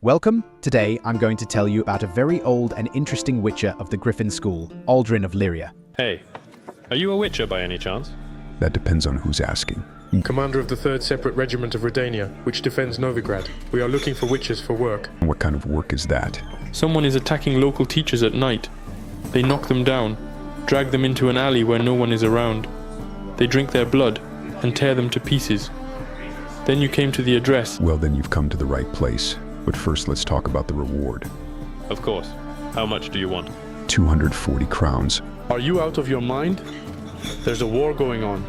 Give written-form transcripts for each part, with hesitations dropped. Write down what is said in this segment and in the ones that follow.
Welcome. Today I'm going to tell you about a very old and interesting witcher of the Griffin School, Aldrin of Lyria. Hey, are you a witcher by any chance? That depends on who's asking. Commander of the 3rd Separate Regiment of Redania, which defends Novigrad. We are looking for witches for work. What kind of work is that? Someone is attacking local teachers at night. They knock them down, drag them into an alley where no one is around. They drink their blood and tear them to pieces. Then you came to the address. Well, then you've come to the right place. But first, let's talk about the reward. Of course. How much do you want? 240 crowns. Are you out of your mind? There's a war going on.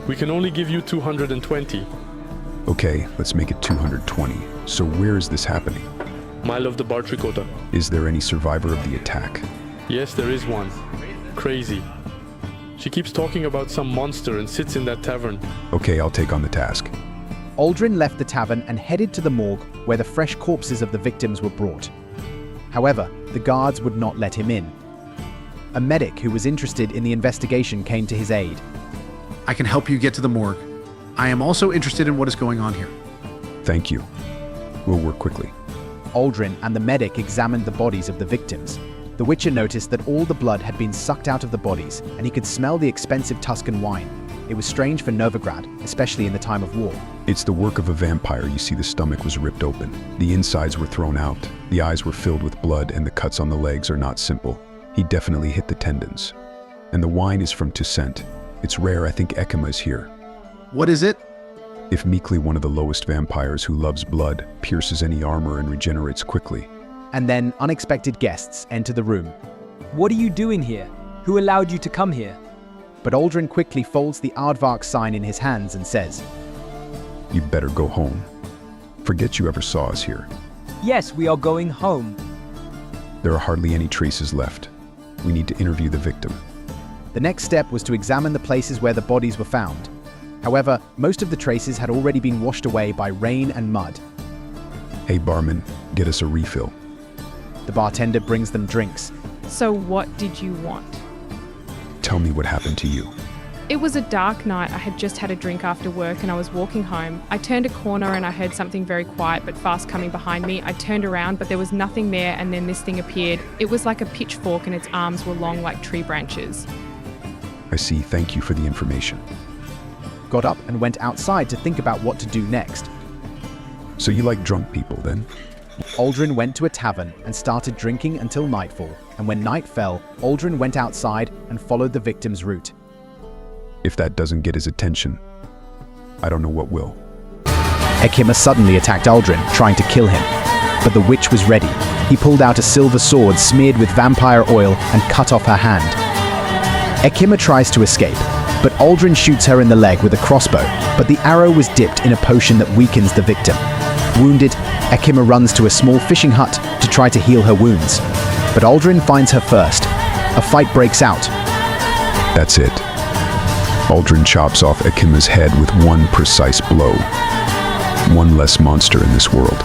We can only give you 220. Okay, let's make it 220. So where is this happening? Mile of the Bartricota. Is there any survivor of the attack? Yes, there is one. Crazy. She keeps talking about some monster and sits in that tavern. Okay, I'll take on the task. Aldrin left the tavern and headed to the morgue where the fresh corpses of the victims were brought. However, the guards would not let him in. A medic who was interested in the investigation came to his aid. I can help you get to the morgue. I am also interested in what is going on here. Thank you. We'll work quickly. Aldrin and the medic examined the bodies of the victims. The Witcher noticed that all the blood had been sucked out of the bodies, and he could smell the expensive Tuscan wine. It was strange for Novigrad, especially in the time of war. It's the work of a vampire. You see, the stomach was ripped open. The insides were thrown out. The eyes were filled with blood, and the cuts on the legs are not simple. He definitely hit the tendons. And the wine is from Toussaint. It's rare. I think Ekima is here. What is it? If Meekly, one of the lowest vampires who loves blood, pierces any armor and regenerates quickly. And then unexpected guests enter the room. What are you doing here? Who allowed you to come here? But Aldrin quickly folds the Aardvark sign in his hands and says, You better go home. Forget you ever saw us here. Yes, we are going home. There are hardly any traces left. We need to interview the victim. The next step was to examine the places where the bodies were found. However, most of the traces had already been washed away by rain and mud. Hey barman, get us a refill. The bartender brings them drinks. So what did you want? Tell me what happened to you. It was a dark night. I had just had a drink after work and I was walking home. I turned a corner and I heard something very quiet but fast coming behind me. I turned around but there was nothing there, and then this thing appeared. It was like a pitchfork and its arms were long like tree branches. I see. Thank you for the information. Got up and went outside to think about what to do next. So you like drunk people then? Aldrin went to a tavern and started drinking until nightfall, and when night fell, Aldrin went outside and followed the victim's route. If that doesn't get his attention, I don't know what will. Ekima suddenly attacked Aldrin, trying to kill him. But the witch was ready. He pulled out a silver sword smeared with vampire oil and cut off her hand. Ekima tries to escape, but Aldrin shoots her in the leg with a crossbow, but the arrow was dipped in a potion that weakens the victim. Wounded, Ekima runs to a small fishing hut to try to heal her wounds. But Aldrin finds her first. A fight breaks out. That's it. Aldrin chops off Ekima's head with one precise blow. One less monster in this world.